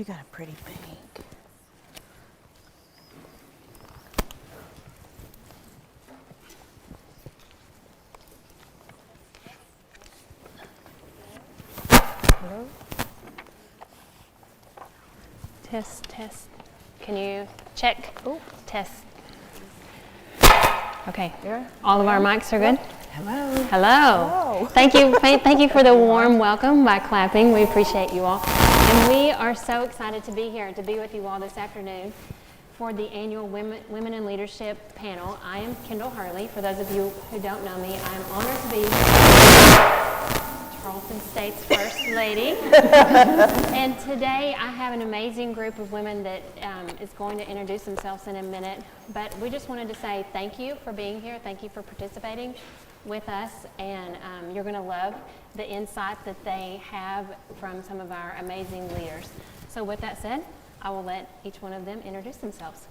got a pretty pink. Hello? Test, test. Can you check? Oh. Test. Okay. There. All of our mics are good? Hello. Hello. Thank you for the warm welcome by clapping. We appreciate you all. And we are so excited to be here, to be with you all this afternoon for the annual Women in Leadership panel. I am Kindall Hurley. For those of you who don't know me, I'm honored to be Tarleton State's First Lady. And today I have an amazing group of women that is going to introduce themselves in a minute. But we just wanted to say thank you for being here. Thank you for participating with us. And you're going to love the insight that they have from some of our amazing leaders. So with that said, I will let each one of them introduce themselves.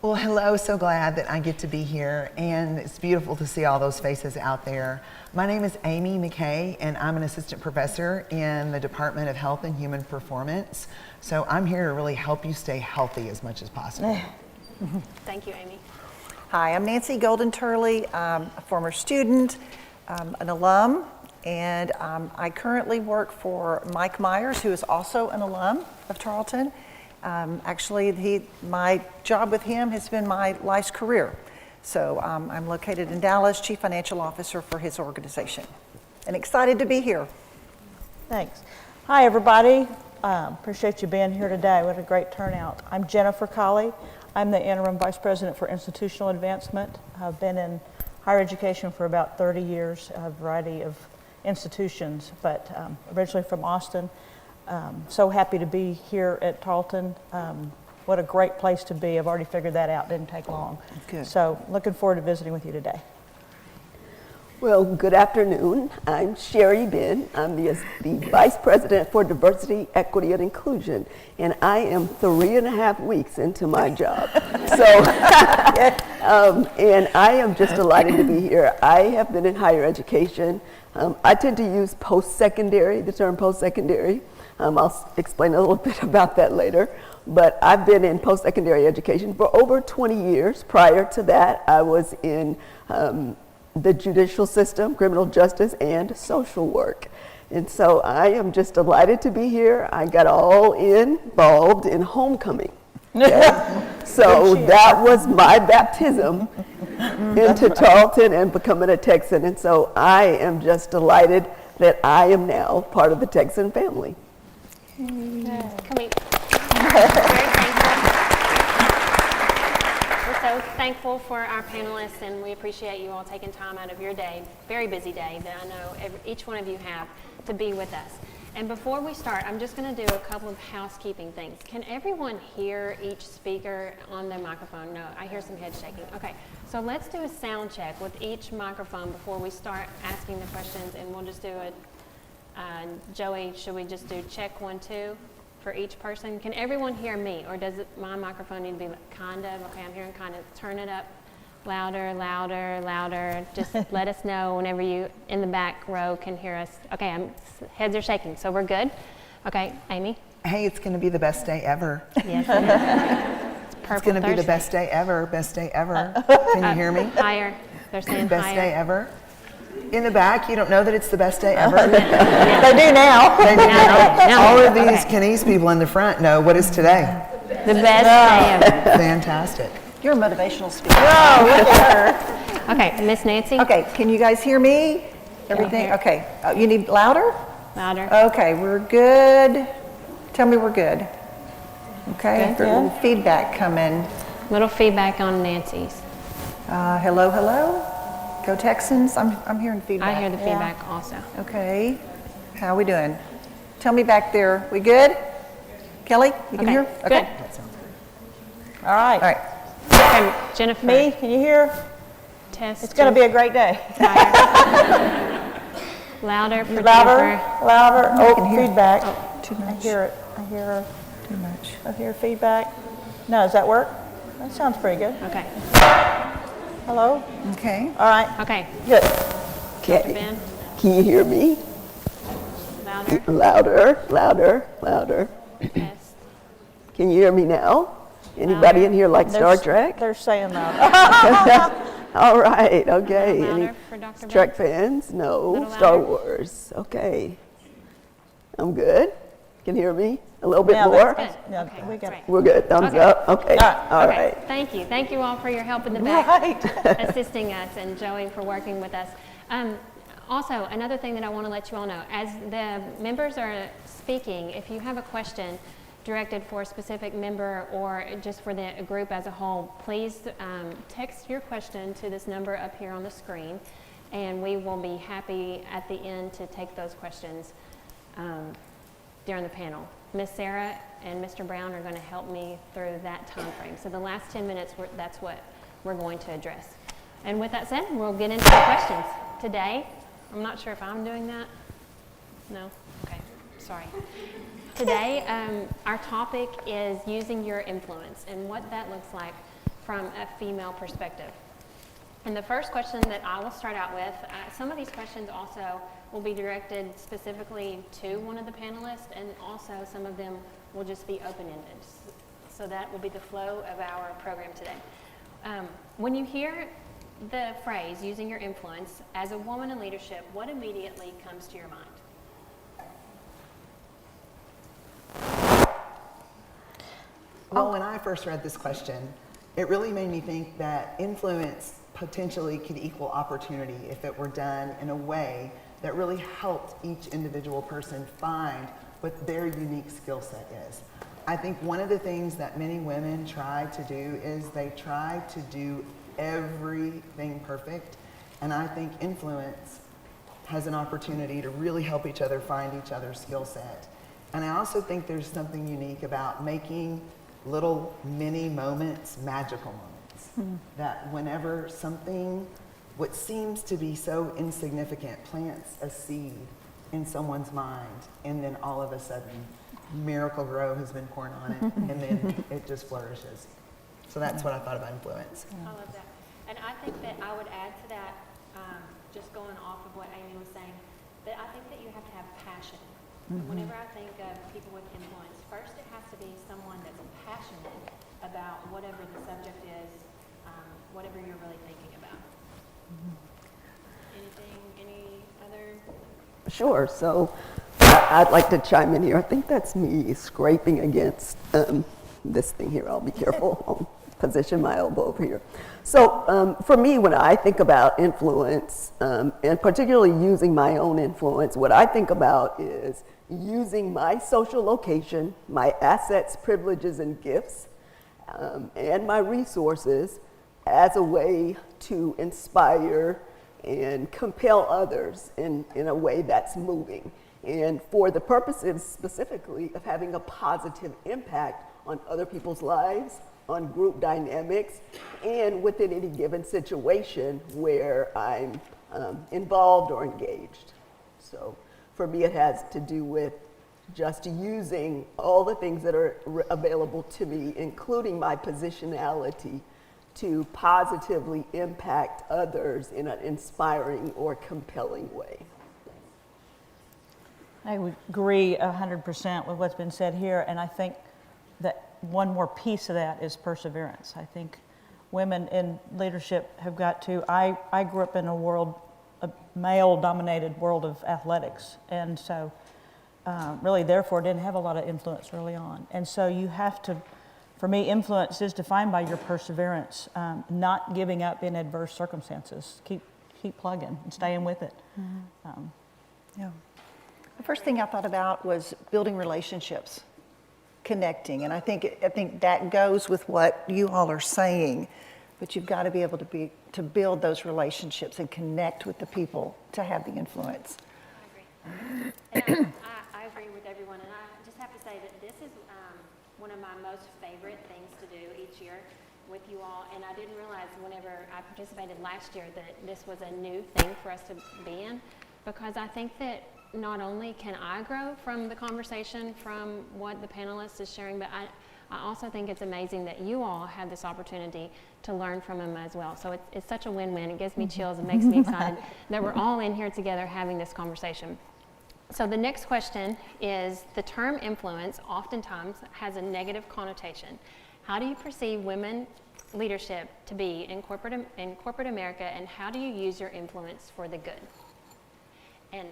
Well, hello, so glad that I get to be here, and it's beautiful to see all those faces out there. My name is Amy McKay, and I'm an assistant professor in the Department of Health and Human Performance. So I'm here to really help you stay healthy as much as possible. Thank you, Amy. Hi, I'm Nancy Golden Turley. I'm a former student, an alum, and I currently work for Mike Myers, who is also an alum of Tarleton. Actually, my job with him has been my life's career. So I'm located in Dallas, Chief Financial Officer for his organization, and excited to be here. Thanks. Hi, everybody. Appreciate you being here today. What a great turnout. I'm Jennifer Colley. I'm the Interim Vice President for Institutional Advancement. I've been in higher education for about 30 years, a variety of institutions, but originally from Austin. So happy to be here at Tarleton. What a great place to be. I've already figured that out. Didn't take long. Good. So looking forward to visiting with you today. Well, good afternoon. I'm Sherri Benn. I'm the Vice President for Diversity, Equity, and Inclusion, and I am 3.5 weeks into my job. So, and I am just delighted to be here. I have been in higher education. I tend to use post-secondary, the term post-secondary. I'll explain a little bit about that later. But I've been in post-secondary education for over 20 years. Prior to that, I was in the judicial system, criminal justice, and social work. And so I am just delighted to be here. I got all involved in homecoming. Okay? So that was my baptism into Tarleton and becoming a Texan. And so I am just delighted that I am now part of the Texan family. Can we? Very thankful. We're so thankful for our panelists, and we appreciate you all taking time out of your day, very busy day that I know each one of you have, to be with us. And before we start, I'm just going to do a couple of housekeeping things. Can everyone hear each speaker on the microphone? No, I hear some head shaking. Okay, so let's do a sound check with each microphone before we start asking the questions, and we'll just do a Joey, should we just do check 1, 2 for each person? Can everyone hear me, or does my microphone need to be kind of? Okay, I'm hearing kind of. Turn it up louder, louder, louder. Just let us know whenever you in the back row can hear us. Okay, heads are shaking, so we're good. Okay, Amy? Hey, it's going to be the best day ever. Yes, it is. It's It's going to be the best day ever, best day ever. Can you hear me? Higher. They're saying Best higher. day ever. In the back, you don't know that it's the best day ever? They do now. They do now. No. All of these Canese people in the front know what is today. The best day ever. Fantastic. You're a motivational speaker. Oh, look at her. Okay, Miss Nancy? Okay, can you guys hear me? Everything? hear. Okay. You need louder? Louder. Okay, we're good. Tell me we're good. Okay, Good, there's a little feedback coming. Little feedback on Nancy's. Hello, hello. Go Texans. I'm hearing feedback. I hear the feedback also. Okay. How we doing? Tell me back there. We good? Kelly, you can Okay, hear? good. Okay. All right. All right. Okay, Jennifer. Me, can you hear? Test. It's going to be a great day. Louder for Louder, Jennifer. louder. I can Oh, hear. feedback. Too I much. hear it. I hear her. Too much. I hear feedback. No, does that work? That sounds pretty good. Okay. Hello? Okay. All right. Okay. Good. Okay. Ben. Can you hear me? Louder. Louder, louder, louder. Test. Can you hear me now? Anybody in here like Star Trek? They're saying that. All right, okay. Louder Any for Dr. Trek Benn? fans? No. Little Star louder? Wars. Okay. I'm good. Can you hear me a little bit Yeah, more? that's Good. Yeah, Okay, we got great. We're good. Thumbs Okay. up. Okay. All Okay, right. thank you. Thank you all for your help in the back, Right. assisting us, and Joey for working with us. Also, another thing that I want to let you all know, as the members are speaking, if you have a question directed for a specific member or just for the group as a whole, please text your question to this number up here on the screen, and we will be happy at the end to take those questions during the panel. Miss Sarah and Mr. Brown are going to help me through that time frame. So the last 10 minutes, that's what we're going to address. And with that said, we'll get into the questions. Today, I'm not sure if I'm doing that. No? Okay, sorry. Today, our topic is using your influence and what that looks like from a female perspective. And the first question that I will start out with, some of these questions also will be directed specifically to one of the panelists, and also some of them will just be open-ended. So that will be the flow of our program today. When you hear the phrase, using your influence, as a woman in leadership, what immediately comes to your mind? Well, when I first read this question, it really made me think that influence potentially could equal opportunity if it were done in a way that really helped each individual person find what their unique skill set is. I think one of the things that many women try to do is they try to do everything perfect, and I think influence has an opportunity to really help each other find each other's skill set. And I also think there's something unique about making little mini moments magical moments. That whenever something, what seems to be so insignificant, plants a seed in someone's mind, and then all of a sudden, Miracle Grow has been poured on it, and then it just flourishes. So that's what I thought about influence. I love that. And I think that I would add to that, just going off of what Amy was saying, that I think that you have to have passion. Whenever I think of people with influence, first it has to be someone that's passionate about whatever the subject is, whatever you're really thinking about. Any other? Sure. So I'd like to chime in here. I think that's me scraping against this thing here. I'll be careful. I'll position my elbow over here. So for me, when I think about influence, and particularly using my own influence, what I think about is using my social location, my assets, privileges, and gifts, and my resources as a way to inspire and compel others in a way that's moving. And for the purposes specifically of having a positive impact on other people's lives, on group dynamics, and within any given situation where I'm involved or engaged. So for me, it has to do with just using all the things that are available to me, including my positionality, to positively impact others in an inspiring or compelling way. I would agree 100% with what's been said here, and I think that one more piece of that is perseverance. I think women in leadership have got to, I grew up in a male-dominated world of athletics, and so really therefore didn't have a lot of influence early on. And so you have to, for me, influence is defined by your perseverance, not giving up in adverse circumstances. Keep plugging and staying with it. Yeah. The first thing I thought about was building relationships, connecting, and I think that goes with what you all are saying. But you've got to be able to build those relationships and connect with the people to have the influence. I agree. And I agree with everyone, and I just have to say that this is one of my most favorite things to do each year with you all. And I didn't realize whenever I participated last year that this was a new thing for us to be in, because I think that not only can I grow from the conversation, from what the panelist is sharing, but I also think it's amazing that you all have this opportunity to learn from them as well. So it's such a win-win. It gives me chills. It makes me excited that we're all in here together having this conversation. So the next question is, the term influence oftentimes has a negative connotation. How do you perceive women leadership to be in corporate America, and how do you use your influence for the good? And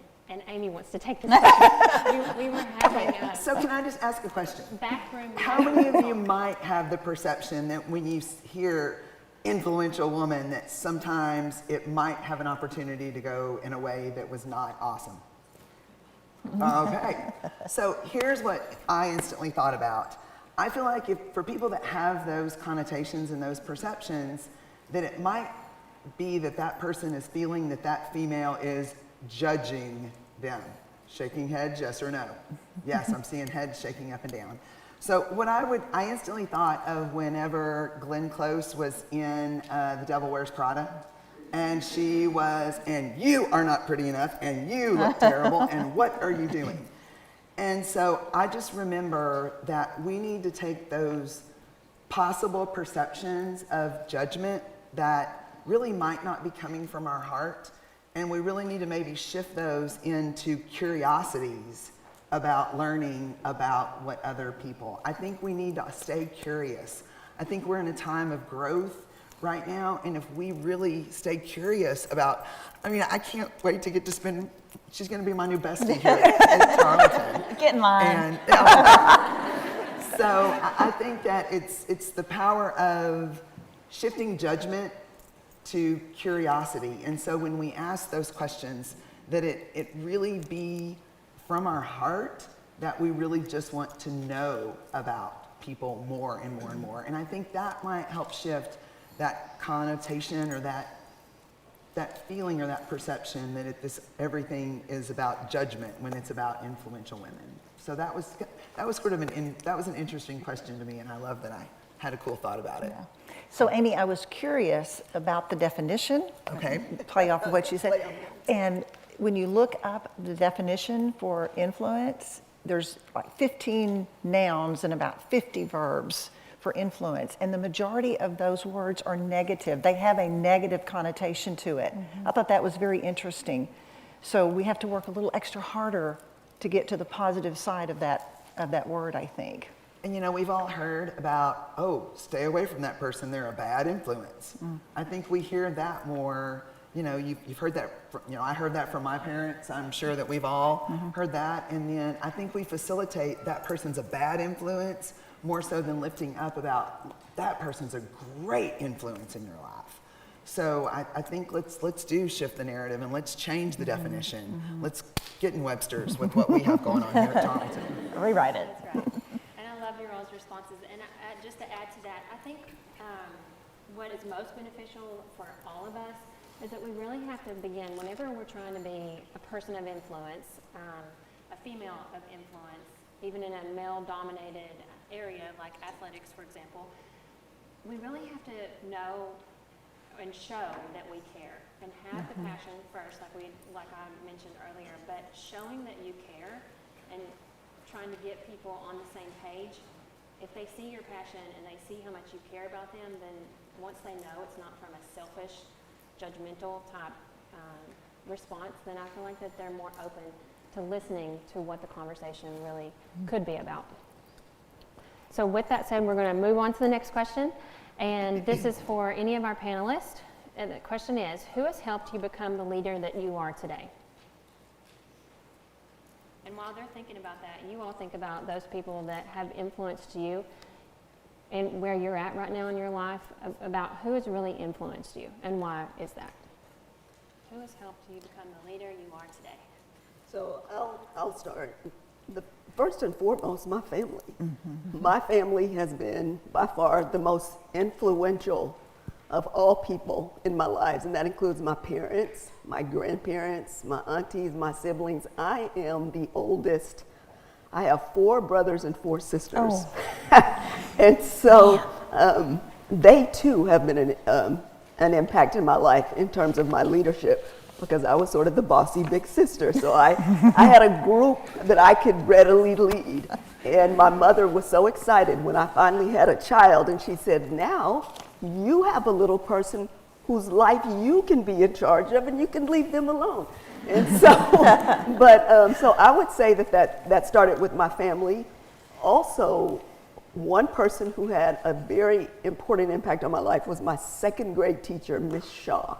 Amy wants to take this question. we were having So can I just ask a question? backroom. How many of you might have the perception that when you hear influential woman, that sometimes it might have an opportunity to go in a way that was not awesome? Okay, so here's what I instantly thought about. I feel like for people that have those connotations and those perceptions, that it might be that person is feeling that female is judging them. Shaking heads, yes or no? Yes, I'm seeing heads shaking up and down. So what I instantly thought of whenever Glenn Close was in The Devil Wears Prada, and she was, and you are not pretty enough, and you look terrible, and what are you doing? And so I just remember that we need to take those possible perceptions of judgment that really might not be coming from our heart, and we really need to maybe shift those into curiosities about learning about what other people. I think we need to stay curious. I think we're in a time of growth right now, and if we really stay curious about, I can't wait to get to spend, she's gonna be my new bestie here at Tarleton. Get in line. And so I think that it's the power of shifting judgment to curiosity. And so when we ask those questions, that it really be from our heart, that we really just want to know about people more and more and more. And I think that might help shift that connotation or that feeling or that perception that everything is about judgment when it's about influential women. So that was sort of an interesting question to me, and I love that I had a cool thought about it. Yeah. So Amy, I was curious about the definition. Okay. Play off of what you said. And when you look up the definition for influence, there's like 15 nouns and about 50 verbs for influence, and the majority of those words are negative. They have a negative connotation to it. Mm-hmm. I thought that was very interesting. So we have to work a little extra harder to get to the positive side of that word, I think. And we've all heard about, stay away from that person, they're a bad influence. I think we hear that more, you've heard that, I heard that from my parents. I'm sure that we've all heard that. And then I think we facilitate that person's a bad influence more so than lifting up about that person's a great influence in your life. So I think let's shift the narrative, and let's change the definition. Let's get in Webster's with what we have going on here at Tarleton. Rewrite it. That's right. And I love your all's responses. And just to add to that, I think what is most beneficial for all of us is that we really have to begin, whenever we're trying to be a person of influence, a female of influence, even in a male-dominated area like athletics, for example, we really have to know and show that we care and have the passion first, like I mentioned earlier, but showing that you care and trying to get people on the same page. If they see your passion and they see how much you care about them, then once they know it's not from a selfish, judgmental type response, then I feel like that they're more open to listening to what the conversation really could be about. So with that said, we're going to move on to the next question. And this is for any of our panelists. And the question is, who has helped you become the leader that you are today? And while they're thinking about that, you all think about those people that have influenced you and where you're at right now in your life, about who has really influenced you and why is that? Who has helped you become the leader you are today? So I'll start. First and foremost, my family. My family has been by far the most influential of all people in my lives, and that includes my parents, my grandparents, my aunties, my siblings. I am the oldest. I have 4 brothers and 4 sisters. And so they too have been an impact in my life in terms of my leadership, because I was sort of the bossy big sister. So I had a group that I could readily lead. And my mother was so excited when I finally had a child, and she said, now you have a little person whose life you can be in charge of and you can leave them alone. And so, so I would say that started with my family. Also, one person who had a very important impact on my life was my second grade teacher, Miss Shaw.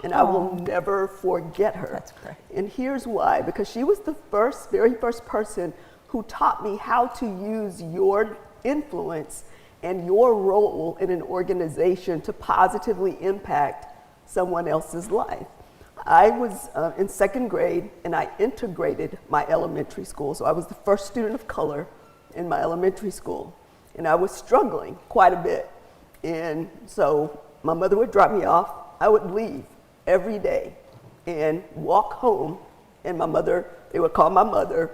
And I will never forget her. That's great. And here's why, because she was the very first person who taught me how to use your influence and your role in an organization to positively impact someone else's life. I was in second grade and I integrated my elementary school. So I was the first student of color in my elementary school. And I was struggling quite a bit. And so my mother would drop me off. I would leave every day and walk home. And they would call my mother,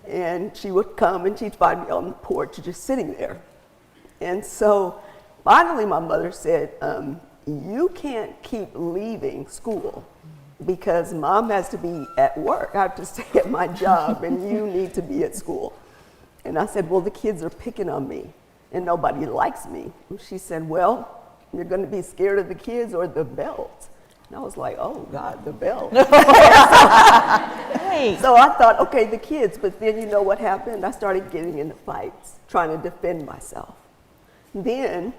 and she would come and she'd find me on the porch just sitting there. And so finally my mother said, you can't keep leaving school because mom has to be at work. I have to stay at my job and you need to be at school. And I said, well, the kids are picking on me and nobody likes me. And she said, well, you're going to be scared of the kids or the belt. And I was like, oh God, the belt. Hey. So I thought, okay, the kids. But then you know what happened? I started getting into fights, trying to defend myself. Then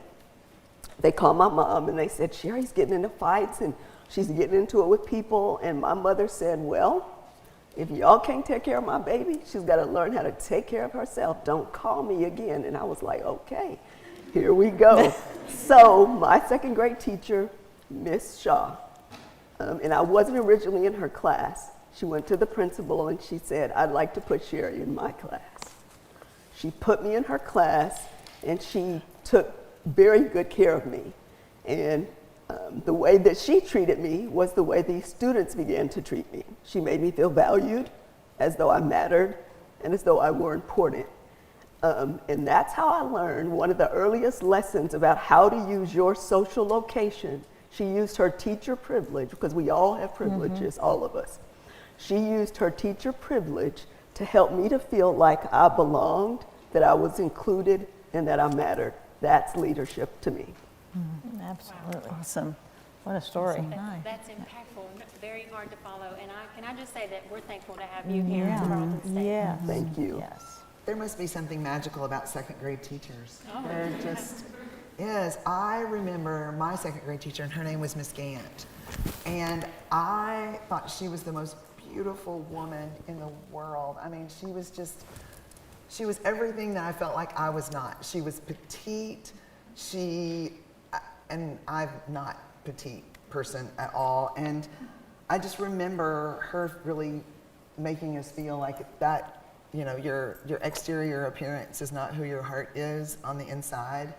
they called my mom and they said, Sherri's getting into fights and she's getting into it with people. And my mother said, well, if y'all can't take care of my baby, she's got to learn how to take care of herself. Don't call me again. And I was like, okay, here we go. So my second grade teacher, Miss Shaw, and I wasn't originally in her class. She went to the principal and she said, I'd like to put Sherri in my class. She put me in her class and she took very good care of me. And the way that she treated me was the way these students began to treat me. She made me feel valued, as though I mattered, and as though I were important. And that's how I learned one of the earliest lessons about how to use your social location. She used her teacher privilege, because we all have privileges, all of us. She used her teacher privilege to help me to feel like I belonged, that I was included, and that I mattered. That's leadership to me. Absolutely. Awesome. What a story. That's impactful, very hard to follow. And can I just say that we're thankful to have you here at Tarleton State. Yes. Thank you. Yes. There must be something magical about second grade teachers. Oh. They're just, yes, I remember my second grade teacher, and her name was Miss Gant. And I thought she was the most beautiful woman in the world. I mean, she was everything that I felt like I was not. She was petite, and I'm not petite person at all. And I just remember her really making us feel like that, you know, your exterior appearance is not who your heart is on the inside.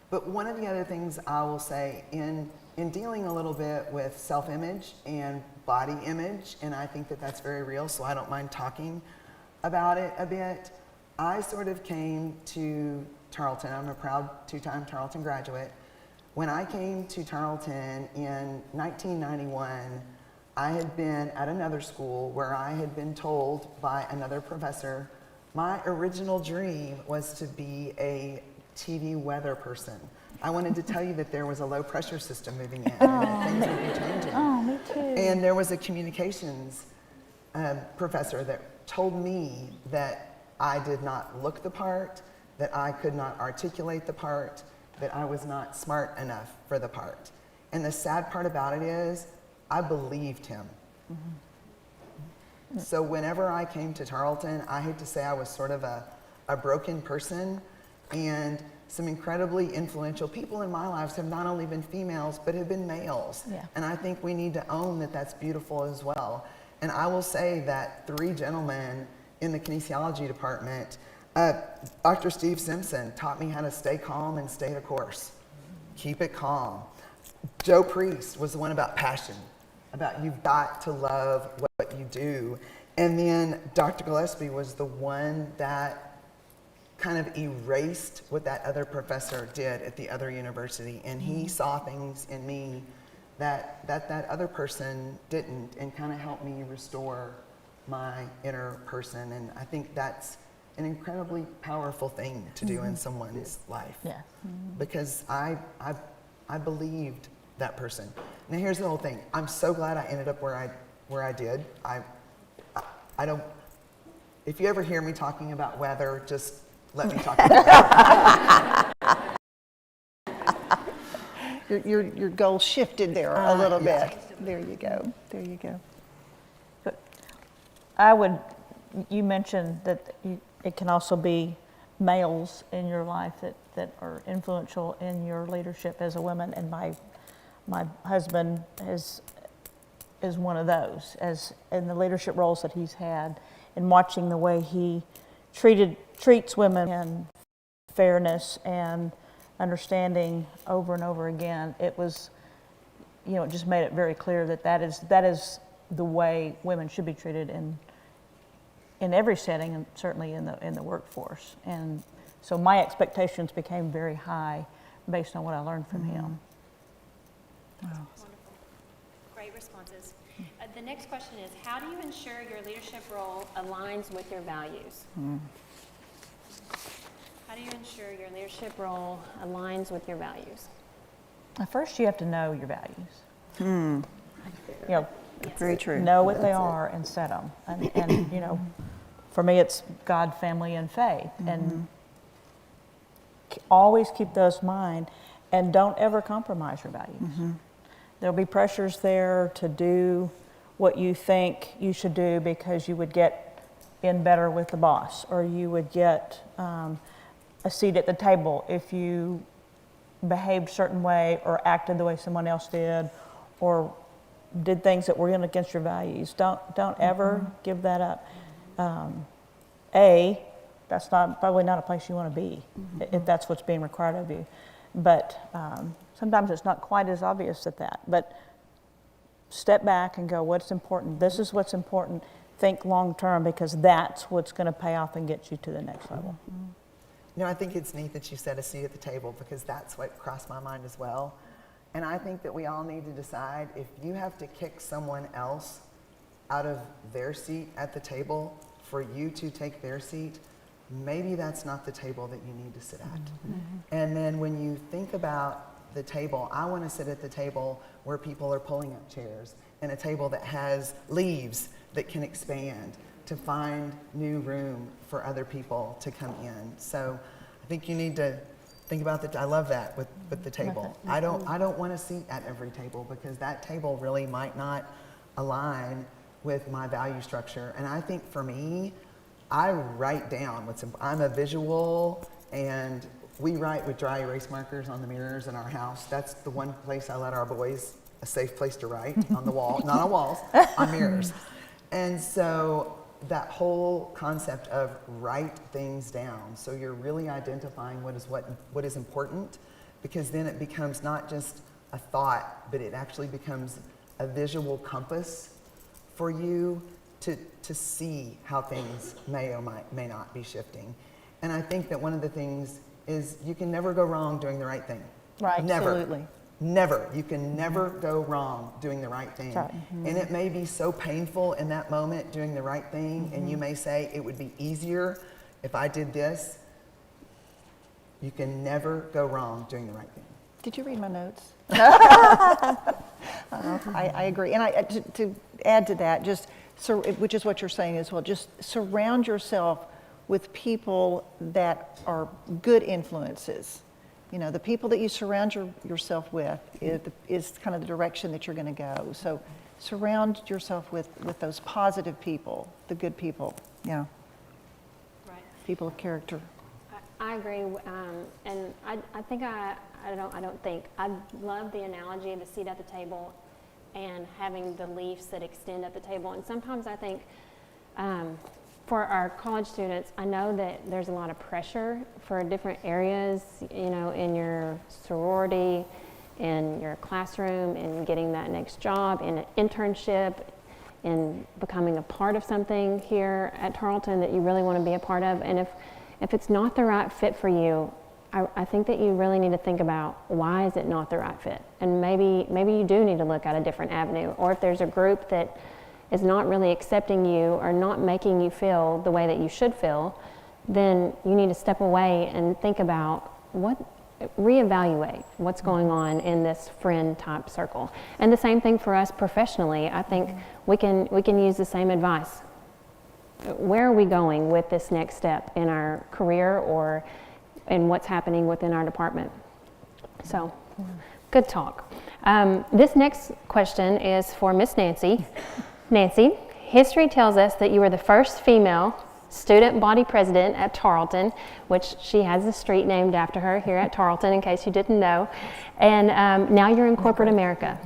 But one of the other things I will say in dealing a little bit with self-image and body image, and I think that that's very real, so I don't mind talking about it a bit. I sort of came to Tarleton. I'm a proud two-time Tarleton graduate. When I came to Tarleton in 1991, I had been at another school where I had been told by another professor, my original dream was to be a TV weather person. I wanted to tell you that there was a low pressure system moving in and that things would be changing. Oh, me too. And there was a communications professor that told me that I did not look the part, that I could not articulate the part, that I was not smart enough for the part. And the sad part about it is, I believed him. Mm-hmm. So whenever I came to Tarleton, I hate to say I was sort of a broken person, and some incredibly influential people in my lives have not only been females, but have been males. Yeah. And I think we need to own that that's beautiful as well. And I will say that 3 gentlemen in the kinesiology department, Dr. Steve Simpson taught me how to stay calm and stay the course. Keep it calm. Joe Priest was the one about passion, about you've got to love what you do. And then Dr. Gillespie was the one that kind of erased what that other professor did at the other university. And he saw things in me that other person didn't, and kind of helped me restore my inner person. And I think that's an incredibly powerful thing to do in someone's life. Yeah. Because I believed that person. Now here's the whole thing. I'm so glad I ended up where I did. I don't, if you ever hear me talking about weather, just let me talk about weather. Your goal shifted there a little bit. There you go. There you go. But you mentioned that it can also be males in your life that are influential in your leadership as a woman, and my husband is one of those, as in the leadership roles that he's had, and watching the way he treats women in fairness and understanding over and over again. It was, it just made it very clear that is the way women should be treated in every setting, and certainly in the workforce. And so my expectations became very high based on what I learned from him. Wow. Wonderful. Great responses. The next question is, how do you ensure your leadership role aligns with your values? How do you ensure your leadership role aligns with your values? First, you have to know your values. Very true. Know what they are and set them. And for me, it's God, family, and faith. And always keep those in mind, and don't ever compromise your values. There'll be pressures there to do what you think you should do because you would get in better with the boss, or you would get a seat at the table if you behaved a certain way or acted the way someone else did, or did things that were against your values. Don't ever give that up. That's probably not a place you want to be if that's what's being required of you. But sometimes it's not quite as obvious at that. But step back and go, what's important? This is what's important. Think long term, because that's what's going to pay off and get you to the next level. I think it's neat that you said a seat at the table, because that's what crossed my mind as well. And I think that we all need to decide, if you have to kick someone else out of their seat at the table for you to take their seat, maybe that's not the table that you need to sit at. And then when you think about the table, I want to sit at the table where people are pulling up chairs, and a table that has leaves that can expand to find new room for other people to come in. So I think you need to think about I love that with the table. I don't want a seat at every table, because that table really might not align with my value structure. And I think for me, I write down I'm a visual, and we write with dry erase markers on the mirrors in our house. That's the one place I let our boys, a safe place to write, on the wall, not on walls, on mirrors. And so that whole concept of write things down, so you're really identifying what is important, because then it becomes not just a thought, but it actually becomes a visual compass for you to see how things may or may not be shifting. And I think that one of the things is you can never go wrong doing the right thing. Right, Never. absolutely. Never. You can never go wrong doing the right thing. Right. And it may be so painful in that moment doing the right thing, and you may say, it would be easier if I did this. You can never go wrong doing the right thing. Did you read my notes? I agree. And to add to that, which is what you're saying as well, just surround yourself with people that are good influences. The people that you surround yourself with is kind of the direction that you're going to go. So surround yourself with those positive people, the good people. Yeah. Right. People of character. I agree, and I think I love the analogy of the seat at the table and having the leaves that extend at the table. And sometimes I think for our college students, I know that there's a lot of pressure for different areas, in your sorority, in your classroom, in getting that next job, in an internship, in becoming a part of something here at Tarleton that you really want to be a part of. And if it's not the right fit for you, I think that you really need to think about, why is it not the right fit? And maybe you do need to look at a different avenue. Or if there's a group that is not really accepting you or not making you feel the way that you should feel, then you need to step away and think about, what reevaluate what's going on in this friend type circle. And the same thing for us professionally. I think we can use the same advice. Where are we going with this next step in our career or in what's happening within our department? So, good talk. This next question is for Miss Nancy. Nancy, history tells us that you were the first female student body president at Tarleton, which she has a street named after her here at Tarleton, in case you didn't know. And now you're in corporate America.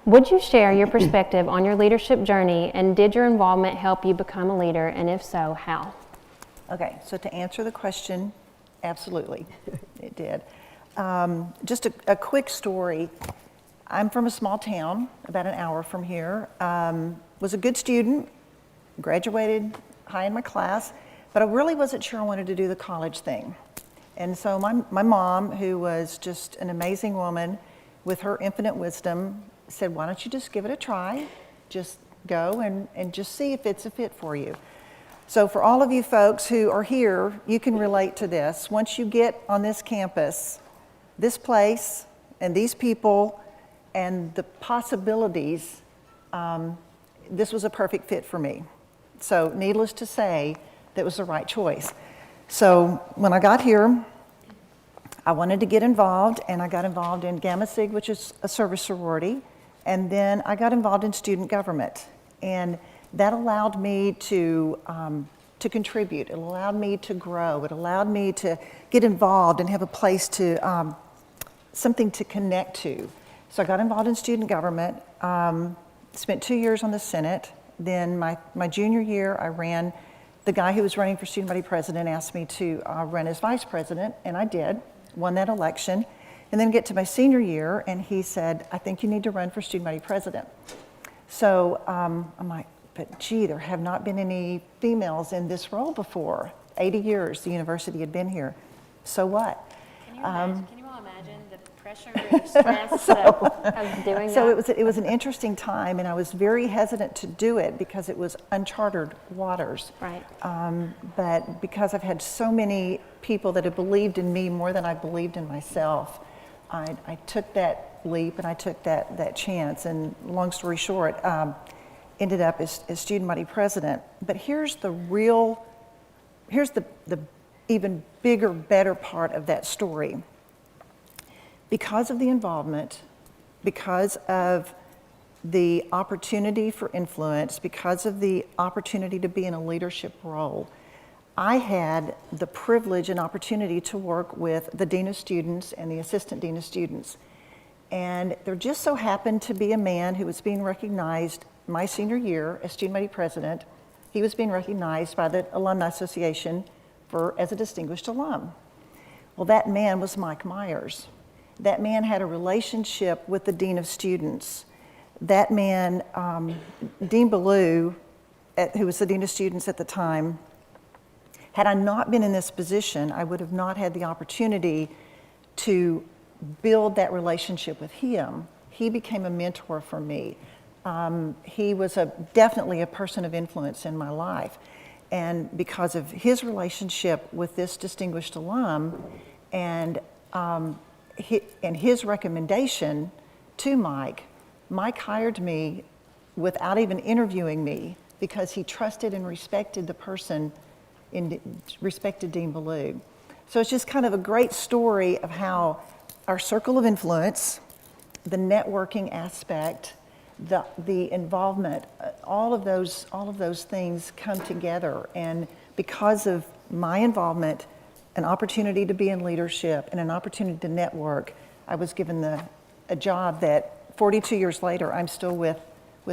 Would you share your perspective on your leadership journey, and did your involvement help you become a leader, and if so, how? Okay, so to answer the question, absolutely, it did. Just a quick story. I'm from a small town, about an hour from here. Was a good student, graduated high in my class, but I really wasn't sure I wanted to do the college thing. And so my mom, who was just an amazing woman with her infinite wisdom, said, why don't you just give it a try? Just go and just see if it's a fit for you. So for all of you folks who are here, you can relate to this. Once you get on this campus, this place and these people and the possibilities, this was a perfect fit for me. So needless to say, that was the right choice. So when I got here, I wanted to get involved, and I got involved in Gamma Sig, which is a service sorority, and then I got involved in student government, and that allowed me to contribute. It allowed me to grow. It allowed me to get involved and have a place to, something to connect to. So I got involved in student government, spent 2 years on the Senate. Then my junior year, I ran, the guy who was running for student body president asked me to run as vice president, and I did, won that election. And then get to my senior year, and he said, I think you need to run for student body president. So I'm like, but gee, there have not been any females in this role before. 80 years the university had been here. So what? Can you all imagine the pressure and the stress of doing So that? it was an interesting time, and I was very hesitant to do it because it was uncharted waters. Right. But because I've had so many people that have believed in me more than I believed in myself, I took that leap and I took that chance. And long story short, ended up as student body president. But here's the even bigger, better part of that story. Because of the involvement, because of the opportunity for influence, because of the opportunity to be in a leadership role, I had the privilege and opportunity to work with the Dean of Students and the Assistant Dean of Students. And there just so happened to be a man who was being recognized my senior year as student body president. He was being recognized by the Alumni Association as a distinguished alum. Well, that man was Mike Myers. That man had a relationship with the Dean of Students. That man, Dean Ballou, who was the Dean of Students at the time, had I not been in this position, I would have not had the opportunity to build that relationship with him. He became a mentor for me. He was definitely a person of influence in my life. And because of his relationship with this distinguished alum and his recommendation to Mike hired me without even interviewing me because he trusted and respected the person, respected Dean Ballou. So it's just kind of a great story of how our circle of influence, the networking aspect, the involvement, all of those things come together. And because of my involvement, an opportunity to be in leadership and an opportunity to network, I was given a job that 42 years later, I'm still with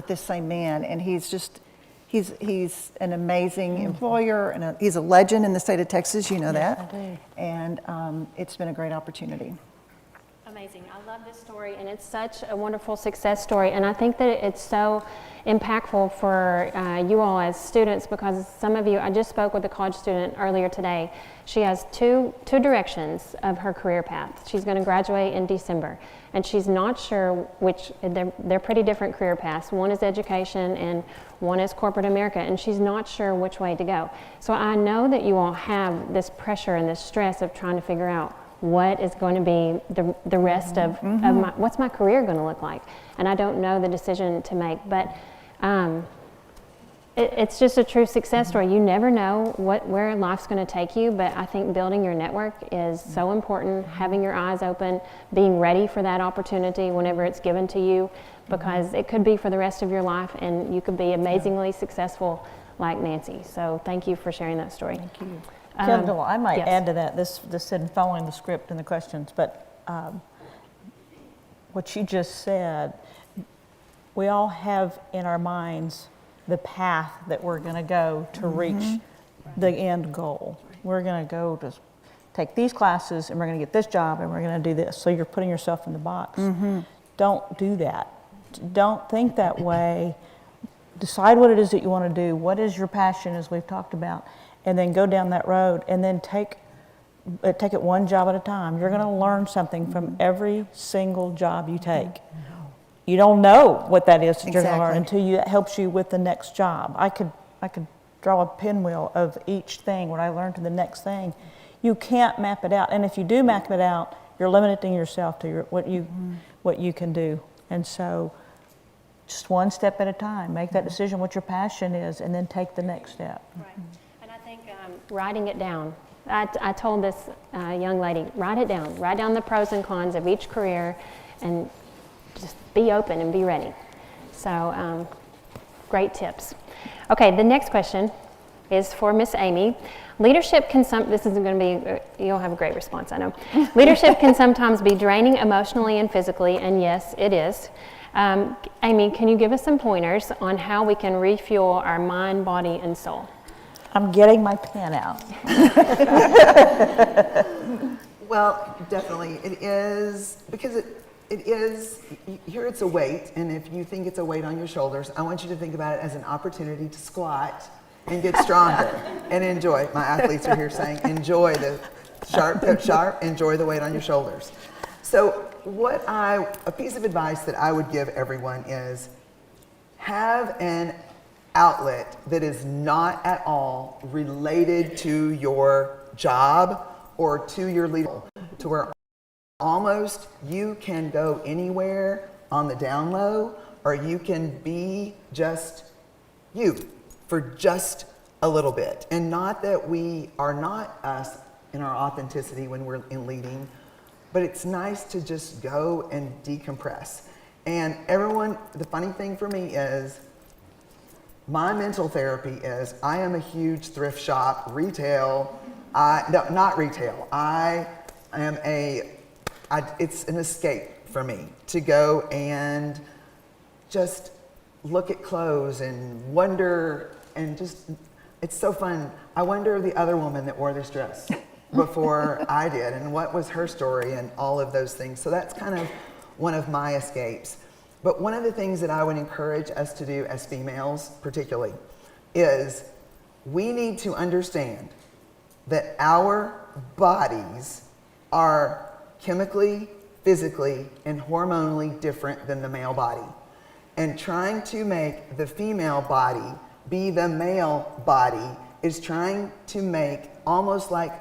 this same man. And he's an amazing employer, and he's a legend in the state of Texas, you know that. I do. And it's been a great opportunity. Amazing. I love this story, and it's such a wonderful success story. And I think that it's so impactful for you all as students, because some of you, I just spoke with a college student earlier today. She has two directions of her career path. She's going to graduate in December, and she's not sure which. They're pretty different career paths. One is education, and one is corporate America, and she's not sure which way to go. So I know that you all have this pressure and this stress of trying to figure out what is going to be the rest of my, what's my career going to look like? And I don't know the decision to make, but it's just a true success story. You never know where life's going to take you, but I think building your network is so important, having your eyes open, being ready for that opportunity whenever it's given to you, because it could be for the rest of your life, and you could be amazingly successful like Nancy. So thank you for sharing that story. Thank you. Kindall, I might yes. add to that, this said following the script and the questions, but what you just said, we all have in our minds the path that we're going to go to reach the end goal. We're going to go to take these classes, and we're going to get this job, and we're going to do this. So you're putting yourself in the box. Don't do that. Don't think that way. Decide what it is that you want to do. What is your passion, as we've talked about, and then go down that road, and then take it one job at a time. You're going to learn something from every single job you take. You don't know what that is that you're going to learn until it helps you with the next job. I could draw a pinwheel of each thing, what I learned to the next thing. You can't map it out, and if you do map it out, you're limiting yourself to what you can do. And so, just one step at a time. Make that decision what your passion is, and then take the next step. Right. And I think writing it down. I told this young lady, write it down. Write down the pros and cons of each career, and just be open and be ready. So, great tips. Okay, the next question is for Miss Amy. Leadership can this is going to be, you'll have a great response, I know. Leadership can sometimes be draining emotionally and physically, and yes, it is. Amy, can you give us some pointers on how we can refuel our mind, body, and soul? I'm getting my pen out. Well, definitely it is, because it is, here it's a weight, and if you think it's a weight on your shoulders, I want you to think about it as an opportunity to squat and get stronger and enjoy. My athletes are here saying, enjoy the sharp, enjoy the weight on your shoulders. So a piece of advice that I would give everyone is have an outlet that is not at all related to your job or to your leader, to where almost you can go anywhere on the down low, or you can be just you for just a little bit. And not that we are not us in our authenticity when we're in leading, but it's nice to just go and decompress. And everyone, the funny thing for me is, my mental therapy is, I am a huge thrift shop, retail, no, not retail. It's an escape for me to go and just look at clothes and wonder, and just, it's so fun. I wonder the other woman that wore this dress before I did, and what was her story, and all of those things. So that's kind of one of my escapes. But one of the things that I would encourage us to do as females particularly is we need to understand that our bodies are chemically, physically, and hormonally different than the male body. And trying to make the female body be the male body is trying to make almost like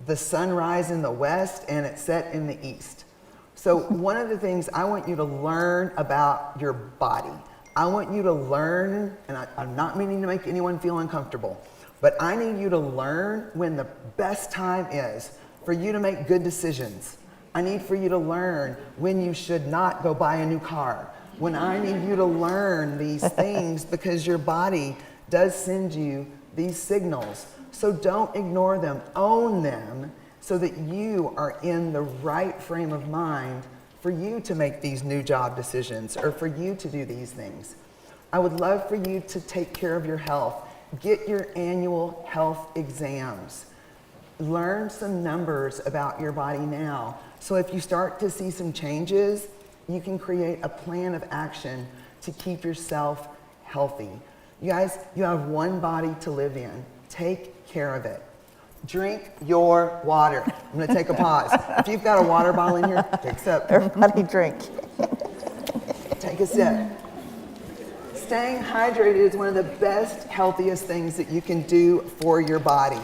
the sunrise in the west and it set in the east. So one of the things I want you to learn about your body, I want you to learn, and I'm not meaning to make anyone feel uncomfortable, but I need you to learn when the best time is for you to make good decisions. I need for you to learn when you should not go buy a new car. When I need you to learn these things, because your body does send you these signals. So don't ignore them, own them, so that you are in the right frame of mind for you to make these new job decisions, or for you to do these things. I would love for you to take care of your health. Get your annual health exams. Learn some numbers about your body now. So if you start to see some changes, you can create a plan of action to keep yourself healthy. You guys, you have one body to live in. Take care of it. Drink your water. I'm going to take a pause. If you've got a water bottle in here, take a sip. Everybody drink. Take a sip. Staying hydrated is one of the best, healthiest things that you can do for your body.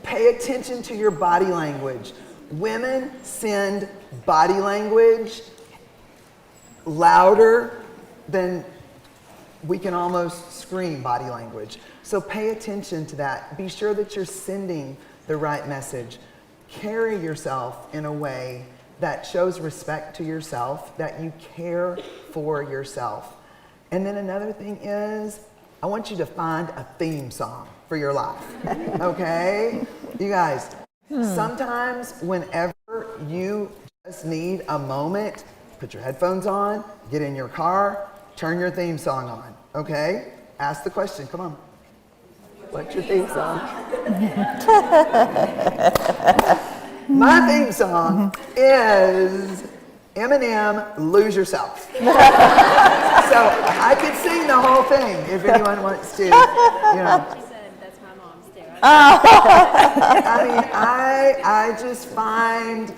Pay attention to your body language. Women send body language louder than we can almost scream body language. So pay attention to that. Be sure that you're sending the right message. Carry yourself in a way that shows respect to yourself, that you care for yourself. And then another thing is, I want you to find a theme song for your life, okay? You guys, sometimes whenever you just need a moment, put your headphones on, get in your car, turn your theme song on, okay? Ask the question, come on. What's your theme song? My theme song is Eminem, Lose Yourself. So I could sing the whole thing if anyone wants to, you know. She said that's my mom's too. I mean, I just find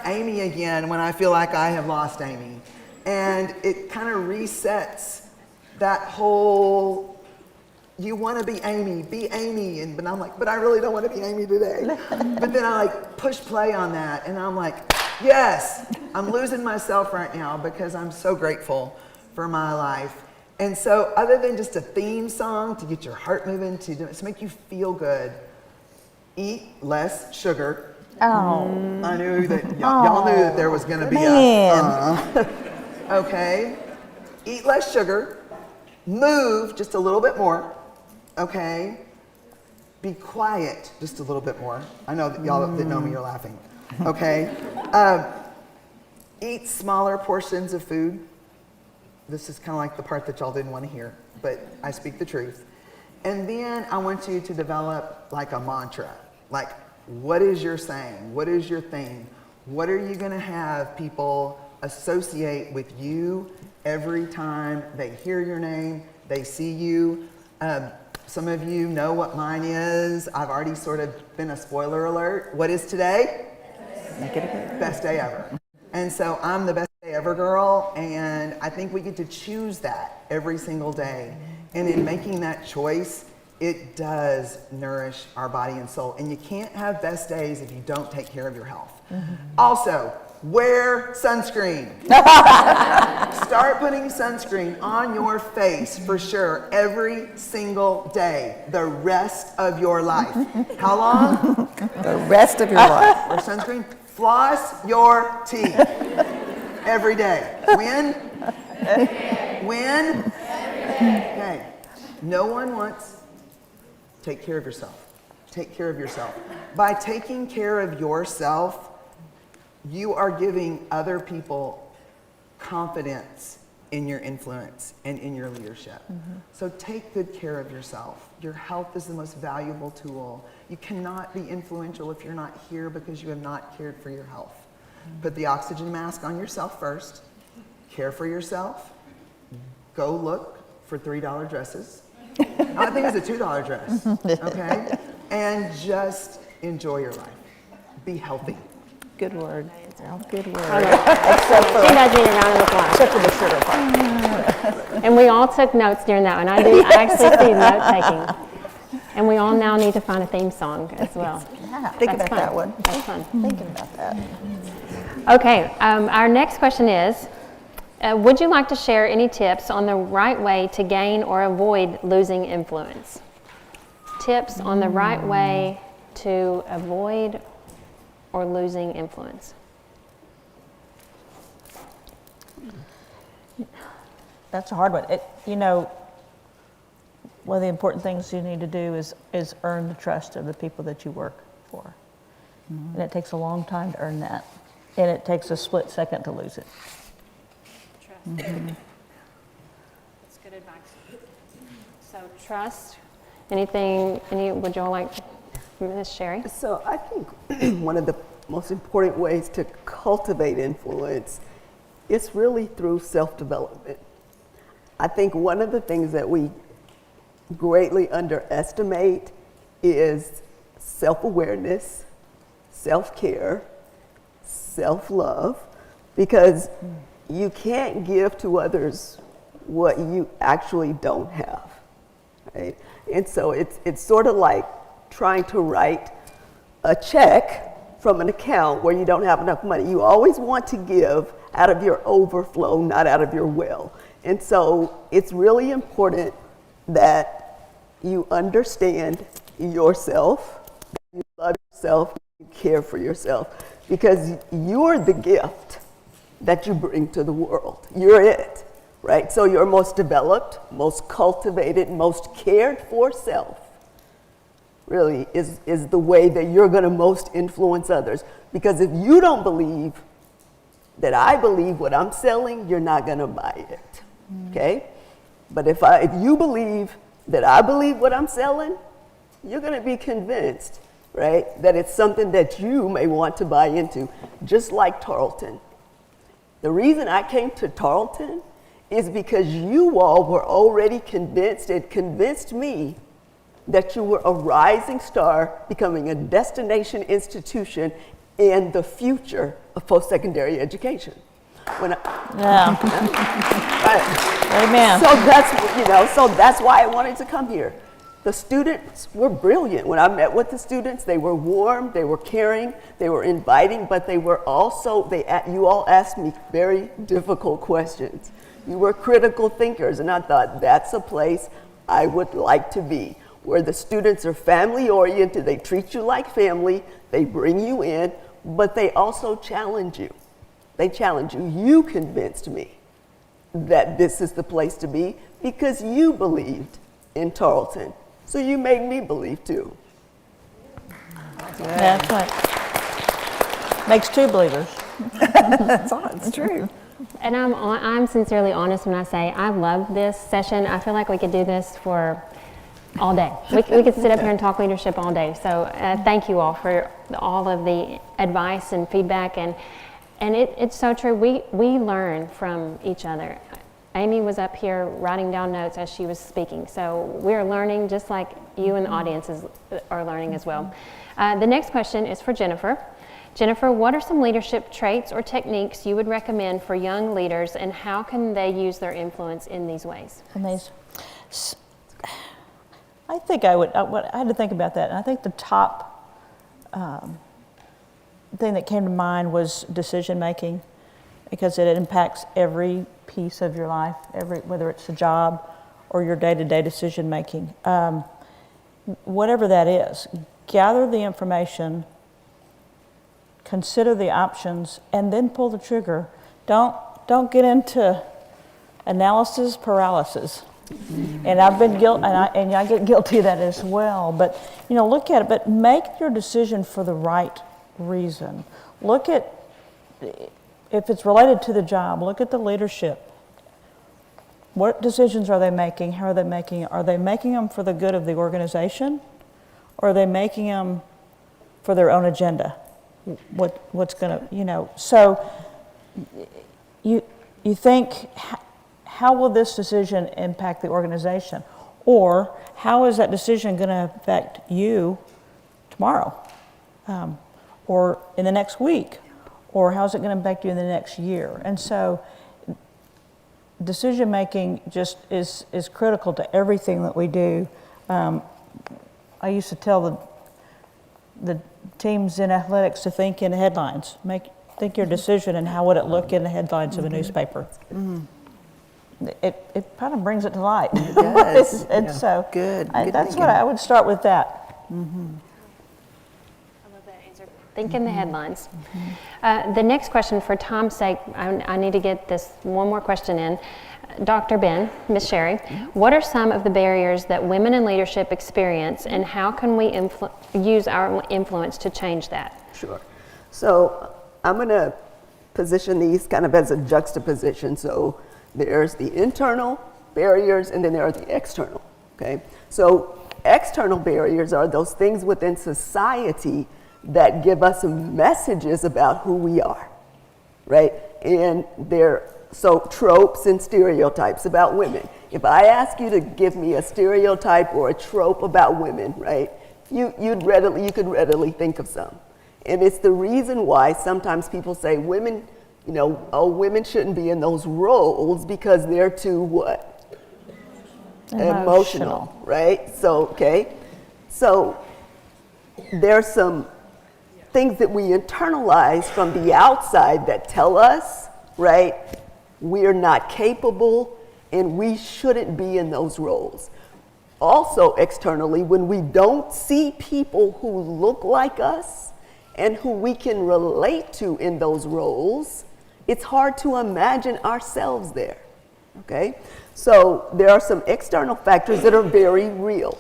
Amy again when I feel like I have lost Amy. And it kind of resets that whole, you want to be Amy. But I'm like, but I really don't want to be Amy today. But then I like push play on that and I'm like, yes, I'm losing myself right now because I'm so grateful for my life. And so other than just a theme song to get your heart moving, to make you feel good, eat less sugar. Oh. I knew that y'all knew that there was going to be okay. Eat less sugar. Move just a little bit more. Okay. Be quiet just a little bit more. I know that y'all that know me are laughing. Okay. Eat smaller portions of food. This is kind of like the part that y'all didn't want to hear, but I speak the truth. And then I want you to develop like a mantra. Like, what is your saying? What is your thing? What are you going to have people associate with you every time they hear your name, they see you? Some of you know what mine is. I've already sort of been a spoiler alert. What is today? Make it a great Best day ever. And so I'm the best day ever girl, and I think we get to choose that every single day. And in making that choice, it does nourish our body and soul. And you can't have best days if you don't take care of your health. Also, wear sunscreen. Start putting sunscreen on your face for sure every single day, the rest of your life. How long? The rest of your life. Wear sunscreen. Floss your teeth every day. When? When? Okay. No one wants. Take care of yourself. Take care of yourself. By taking care of yourself, you are giving other people confidence in your influence and in your leadership. So take good care of yourself. Your health is the most valuable tool. You cannot be influential if you're not here because you have not cared for your health. Put the oxygen mask on yourself first. Care for yourself. Go look for $3 dresses. I think it's a $2 dress, okay? And just enjoy your life. Be healthy. Good word. Good word. She does need a round of applause. Except for the sugar part. And we all took notes during that one. I actually see note taking. And we all now need to find a theme song as well. Yeah, think That's about fun. that one. That's fun. Thinking about that. Okay, our next question is, would you like to share any tips on the right way to gain or avoid losing influence? Tips on the right way to avoid or losing influence? That's a hard one. You know, one of the important things you need to do is earn the trust of the people that you work for. And it takes a long time to earn that. And it takes a split second to lose it. Trust. That's good advice. So trust. Would y'all like, Ms. Sherri? So I think one of the most important ways to cultivate influence is really through self-development. I think one of the things that we greatly underestimate is self-awareness, self-care, self-love, because you can't give to others what you actually don't have, right? And so it's sort of like trying to write a check from an account where you don't have enough money. You always want to give out of your overflow, not out of your well. And so it's really important that you understand yourself, that you love yourself, you care for yourself, because you're the gift that you bring to the world. You're it, right? So your most developed, most cultivated, most cared for self really is the way that you're going to most influence others. Because if you don't believe that I believe what I'm selling, you're not going to buy it, okay? But if you believe that I believe what I'm selling, you're going to be convinced, right, that it's something that you may want to buy into, just like Tarleton. The reason I came to Tarleton is because you all were already convinced, it convinced me that you were a rising star, becoming a destination institution in the future of post-secondary education. Yeah. Right. Amen. So that's why I wanted to come here. The students were brilliant. When I met with the students, they were warm, they were caring, they were inviting, but they were also, you all asked me very difficult questions. You were critical thinkers, and I thought that's a place I would like to be, where the students are family oriented, they treat you like family, they bring you in, but they also challenge you. They challenge you. You convinced me that this is the place to be because you believed in Tarleton. So you made me believe too. Yeah, that's right. Makes two believers. It's true. And I'm sincerely honest when I say I love this session. I feel like we could do this for all day. We could sit up here and talk leadership all day. So thank you all for all of the advice and feedback. And it's so true. We learn from each other. Amy was up here writing down notes as she was speaking. So we're learning just like you and the audience are learning as well. The next question is for Jennifer. Jennifer, what are some leadership traits or techniques you would recommend for young leaders, and how can they use their influence in these ways? I think I had to think about that. And I think the top thing that came to mind was decision making, because it impacts every piece of your life, whether it's a job or your day-to-day decision making. Whatever that is, gather the information, consider the options, and then pull the trigger. Don't get into analysis paralysis. And I've been guilty, and I get guilty of that as well. But look at it. But make your decision for the right reason. Look at, if it's related to the job, look at the leadership. What decisions are they making? How are they making it? Are they making them for the good of the organization, or are they making them for their own agenda? What's going to, So you think, how will this decision impact the organization? Or how is that decision going to affect you tomorrow? Or in the next week? Or how is it going to impact you in the next year? And so decision making just is critical to everything that we do. I used to tell the teams in athletics to think in headlines. Think your decision and how would it look in the headlines of a newspaper. It kind of brings it to light. It does. It's so Good that's what I would start with that. I love that answer. Think in the headlines. The next question, for Tom's sake, I need to get this one more question in. Dr. Benn, Ms. Sherri, what are some of the barriers that women in leadership experience, and how can we use our influence to change that? Sure. So I'm going to position these kind of as a juxtaposition. So there's the internal barriers, and then there are the external, okay? So external barriers are those things within society that give us messages about who we are, right? And they're tropes and stereotypes about women. If I ask you to give me a stereotype or a trope about women, right, you could readily think of some. And it's the reason why sometimes people say women, women shouldn't be in those roles because they're too what? Emotional, right? So, okay. So there's some things that we internalize from the outside that tell us, right, we're not capable and we shouldn't be in those roles. Also externally, when we don't see people who look like us and who we can relate to in those roles, it's hard to imagine ourselves there, okay? So there are some external factors that are very real.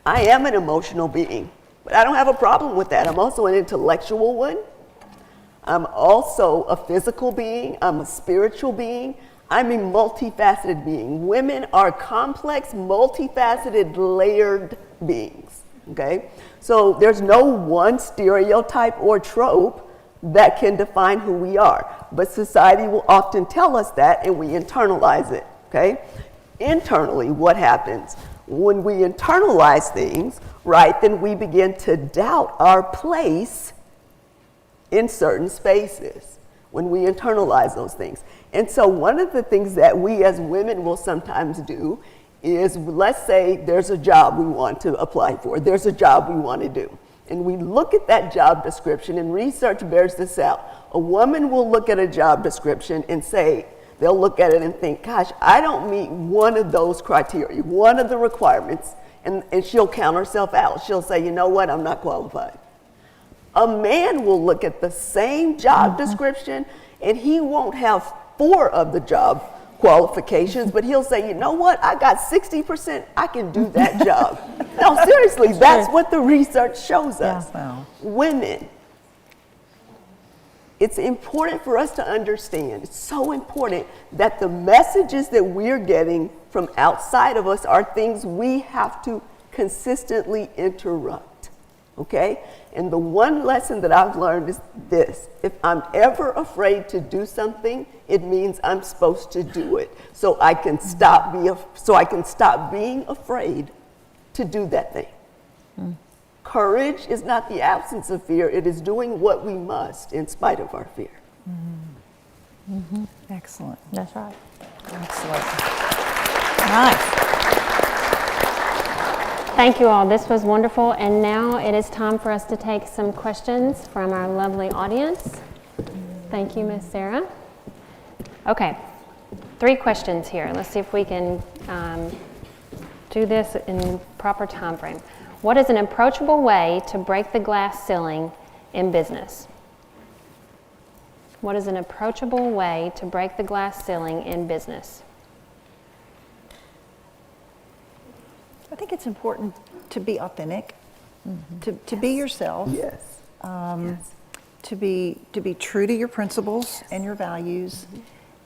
I am an emotional being, but I don't have a problem with that. I'm also an intellectual one. I'm also a physical being. I'm a spiritual being. I'm a multifaceted being. Women are complex, multifaceted, layered beings, okay? So there's no one stereotype or trope that can define who we are. But society will often tell us that and we internalize it, okay? Internally, what happens? When we internalize things, right, then we begin to doubt our place in certain spaces when we internalize those things. And so one of the things that we as women will sometimes do is, let's say there's a job we want to apply for, there's a job we want to do. And we look at that job description, and research bears this out. A woman will look at a job description and say, they'll look at it and think, gosh, I don't meet one of those criteria, one of the requirements, and she'll count herself out. She'll say, you know what, I'm not qualified. A man will look at the same job description and he won't have 4 of the job qualifications, but he'll say, you know what, I got 60%, I can do that job. No, seriously, that's what the research shows us. Yeah, wow. Women, it's important for us to understand, it's so important that the messages that we're getting from outside of us are things we have to consistently interrupt, okay? And the one lesson that I've learned is this: if I'm ever afraid to do something, it means I'm supposed to do it. So I can stop being afraid to do that thing. Courage is not the absence of fear, it is doing what we must in spite of our fear. Excellent. That's right. Excellent. Nice. Thank you all. This was wonderful. And now it is time for us to take some questions from our lovely audience. Thank you, Miss Sarah. Okay, 3 questions here. Let's see if we can do this in proper time frame. What is an approachable way to break the glass ceiling in business? What is an approachable way to break the glass ceiling in business? I think it's important to be authentic, to be yourself, Yes. Yes. to be true to your principles and your values,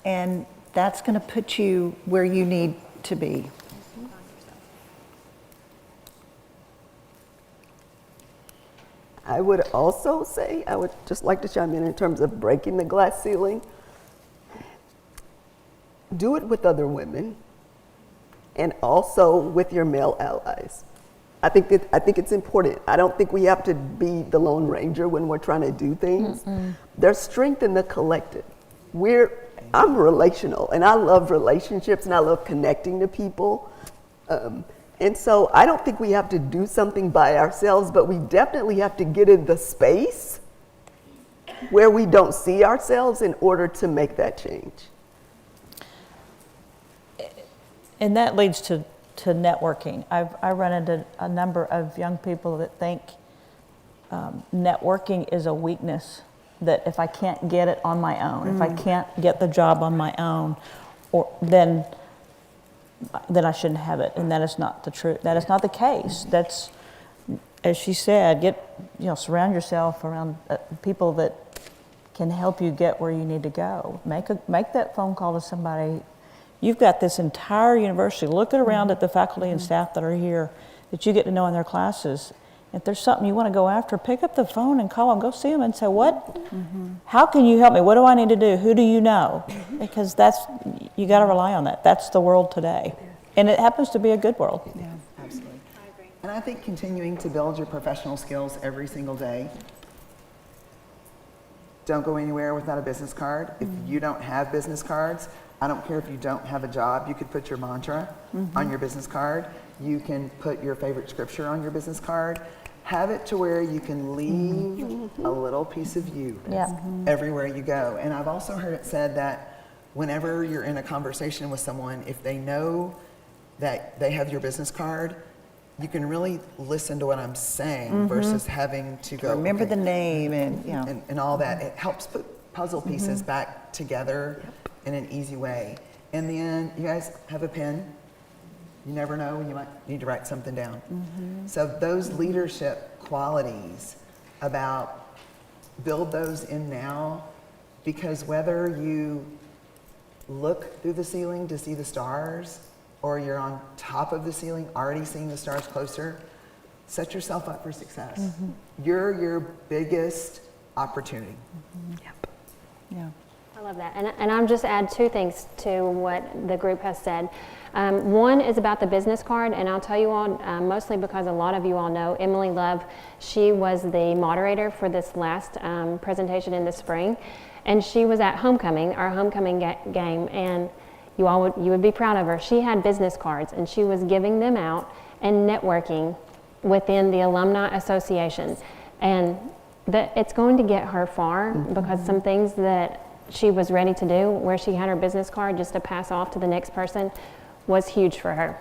and that's going to put you where you need to be. I would also say, I would just like to chime in terms of breaking the glass ceiling. Do it with other women and also with your male allies. I think it's important. I don't think we have to be the Lone Ranger when we're trying to do things. There's strength in the collective. I'm relational, and I love relationships, and I love connecting to people. And so I don't think we have to do something by ourselves, but we definitely have to get in the space where we don't see ourselves in order to make that change. And that leads to networking. I run into a number of young people that think networking is a weakness, that if I can't get it on my own, if I can't get the job on my own, then I shouldn't have it. And that is not the truth. That is not the case. That's, as she said, surround yourself around people that can help you get where you need to go. Make that phone call to somebody. You've got this entire university. Look around at the faculty and staff that are here that you get to know in their classes. If there's something you want to go after, pick up the phone and call them. Go see them and say, what? How can you help me? What do I need to do? Who do you know? Because you got to rely on that. That's the world today. And it happens to be a good world. Yeah, absolutely. And I think continuing to build your professional skills every single day. Don't go anywhere without a business card. If you don't have business cards, I don't care if you don't have a job, you could put your mantra on your business card. You can put your favorite scripture on your business card. have it to where you can leave a little piece of you everywhere you go. And I've also heard it said that whenever you're in a conversation with someone, if they know that they have your business card, you can really listen to what I'm saying versus having to go Remember okay, the name and all that. It helps put puzzle pieces back together in an easy way. And then you guys have a pen. You never know when you might need to write something down. So those leadership qualities about build those in now, because whether you look through the ceiling to see the stars or you're on top of the ceiling already seeing the stars closer, set yourself up for success. You're your biggest opportunity. yeah. I love that. And I'll just add two things to what the group has said. One is about the business card, and I'll tell you all, mostly because a lot of you all know Emily Love. She was the moderator for this last presentation in the spring, and she was at homecoming, our homecoming game, and you would be proud of her. She had business cards, and she was giving them out and networking within the Alumni Association. And it's going to get her far because some things that she was ready to do, where she had her business card just to pass off to the next person, was huge for her.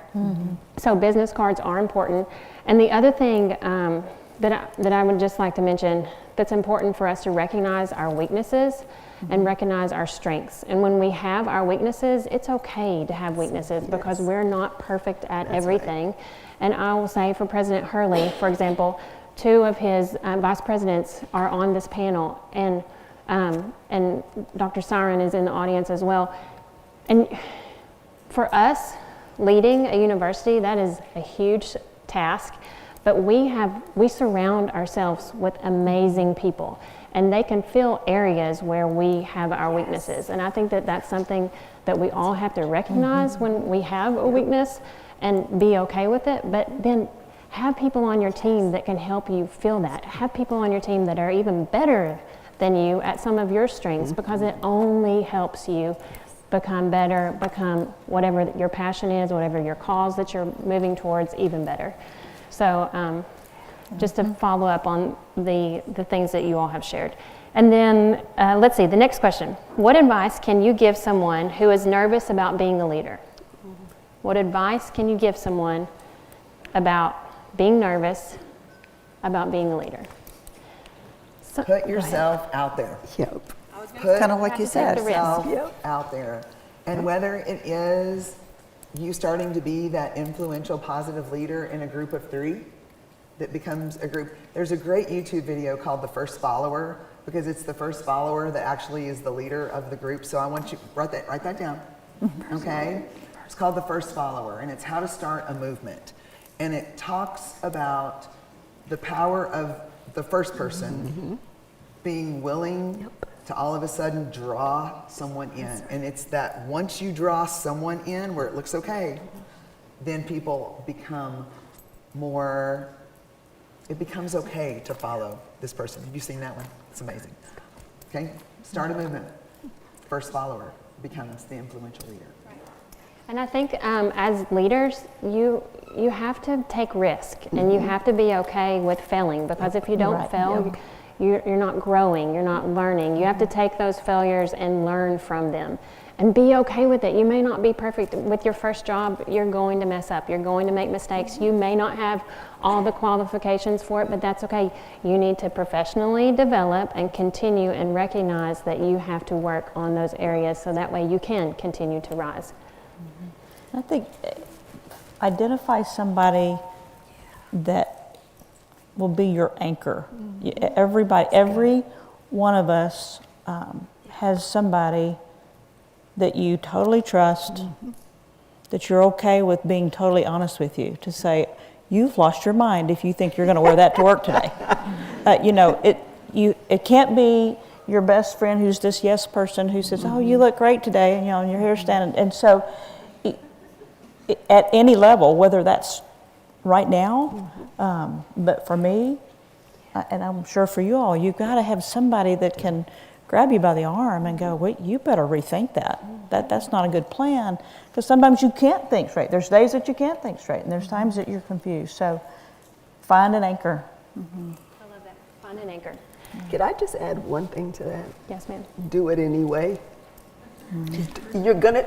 So business cards are important. And the other thing that I would just like to mention that's important for us to recognize our weaknesses and recognize our strengths. And when we have our weaknesses, it's okay to have weaknesses because we're not perfect at everything. And I will say for President Hurley, for example, 2 of his vice presidents are on this panel, and Dr. Siren is in the audience as well. And for us, leading a university, that is a huge task, but we surround ourselves with amazing people, and they can fill areas where we have our weaknesses. And I think that that's something that we all have to recognize when we have a weakness and be okay with it, but then have people on your team that can help you fill that. Have people on your team that are even better than you at some of your strengths, because it only helps you become better, become whatever your passion is, whatever your cause that you're moving towards, even better. So just to follow up on the things that you all have shared. And then let's see, the next question. What advice can you give someone who is nervous about being a leader? What advice can you give someone about being nervous about being a leader? So, Put yourself out there. Put Kind of like you said. yourself out there. And whether it is you starting to be that influential, positive leader in a group of 3 that becomes a group. There's a great YouTube video called The First Follower, because it's the first follower that actually is the leader of the group. So I want you, write that down, okay? It's called The First Follower, and it's how to start a movement. And it talks about the power of the first person being willing to all of a sudden draw someone in. And it's that once you draw someone in where it looks okay, then people become more, it becomes okay to follow this person. Have you seen that one? It's amazing. Okay, start a movement. First follower becomes the influential leader. and I think as leaders, you have to take risk, and you have to be okay with failing, because if you don't fail, you're not growing, you're not learning. You have to take those failures and learn from them and be okay with it. You may not be perfect with your first job. You're going to mess up. You're going to make mistakes. You may not have all the qualifications for it, but that's okay. You need to professionally develop and continue and recognize that you have to work on those areas so that way you can continue to rise. I think identify somebody that will be your anchor. Every one of us has somebody that you totally trust, that you're okay with being totally honest with you, to say, you've lost your mind if you think you're going to wear that to work today. It can't be your best friend who's this yes person who says, oh, you look great today, and your hair's standing. And so at any level, whether that's right now, but for me, and I'm sure for you all, you've got to have somebody that can grab you by the arm and go, wait, you better rethink that. That's not a good plan. Because sometimes you can't think straight. There's days that you can't think straight, and there's times that you're confused. So find an anchor I love that. Find an anchor. Could I just add one thing to that? Yes, ma'am. Do it anyway. You're gonna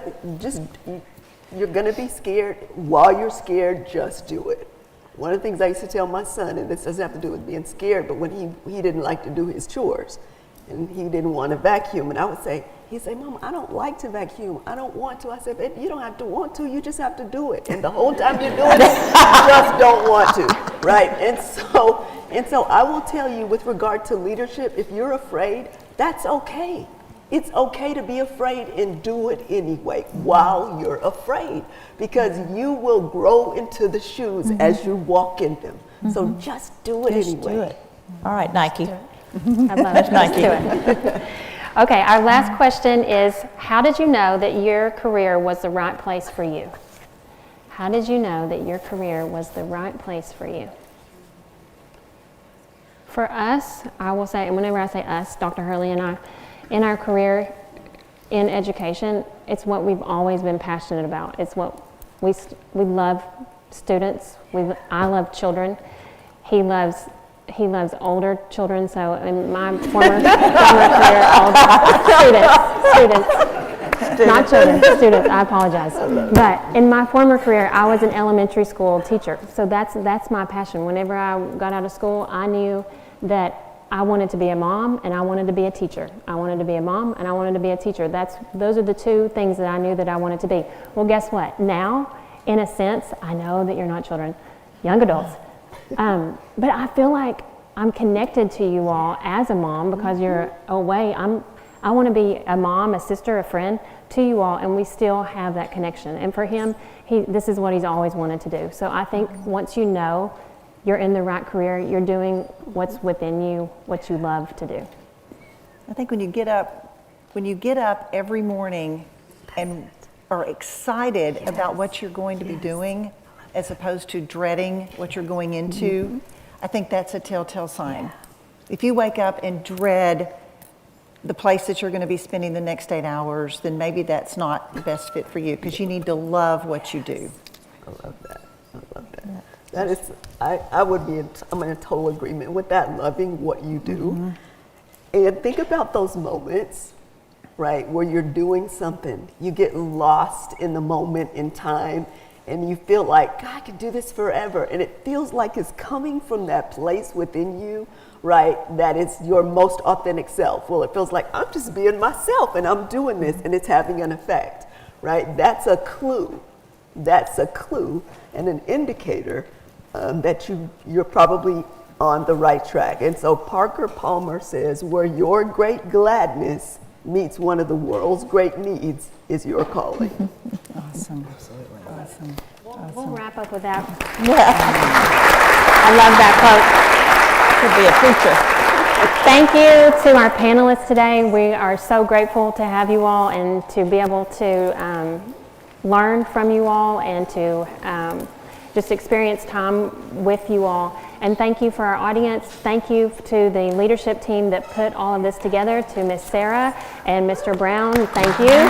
be scared. While you're scared, just do it. One of the things I used to tell my son, and this doesn't have to do with being scared, but when he didn't like to do his chores, and he didn't want to vacuum, and I would say, he'd say, Mama, I don't like to vacuum. I don't want to. I said, baby, you don't have to want to. You just have to do it. And the whole time you're doing it, you just don't want to, right? And so I will tell you, with regard to leadership, if you're afraid, that's okay. It's okay to be afraid and do it anyway while you're afraid, because you will grow into the shoes as you walk in them. So just do it Just anyway. do it. All right, Nike. I love it. Let's do it. Okay, our last question is, how did you know that your career was the right place for you? How did you know that your career was the right place for you? For us, I will say, and whenever I say us, Dr. Hurley and I, in our career in education, it's what we've always been passionate about. It's what we love students. I love children. He loves older children. So in my former career, students, not children, students. I apologize. But in my former career, I was an elementary school teacher. So that's my passion. Whenever I got out of school, I knew that I wanted to be a mom and I wanted to be a teacher. I wanted to be a mom and I wanted to be a teacher. Those are the two things that I knew that I wanted to be. Well, guess what? Now, in a sense, I know that you're not children, young adults. But I feel like I'm connected to you all as a mom because you're away. I want to be a mom, a sister, a friend to you all, and we still have that connection. And for him, this is what he's always wanted to do. So I think once you know you're in the right career, you're doing what's within you, what you love to do. I think when you get up every morning and are excited about what you're going to be doing, as opposed to dreading what you're going into, I think that's a telltale sign. If you wake up and dread the place that you're going to be spending the next 8 hours, then maybe that's not the best fit for you, because you need to love what you do. I love that. That is, I'm in total agreement with that, loving what you do. And think about those moments, right, where you're doing something, you get lost in the moment in time, and you feel like, God, I could do this forever. And it feels like it's coming from that place within you, right, that is your most authentic self. Well, it feels like I'm just being myself and I'm doing this and it's having an effect, right? That's a clue. That's a clue and an indicator that you're probably on the right track. And so Parker Palmer says, where your great gladness meets one of the world's great needs is your calling. Awesome. Absolutely. Awesome. We'll wrap up with that. I love that Could be a preacher. Thank you to our panelists today. We are so grateful to have you all and to be able to learn from you all and to just experience time with you all. And thank you for our audience. Thank you to the leadership team that put all of this together, to Miss Sarah and Mr. Brown. Thank you.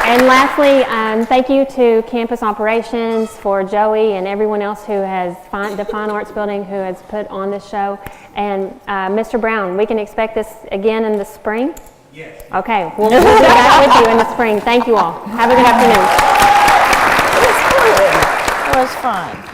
And lastly, thank you to Campus Operations, for Joey and everyone else who has, the Fine Arts Building, who has put on this show. And Mr. Brown, we can expect this again in the spring? Yes. Okay, we'll be back with you in the spring. Thank you all. Have a good afternoon. It was fun.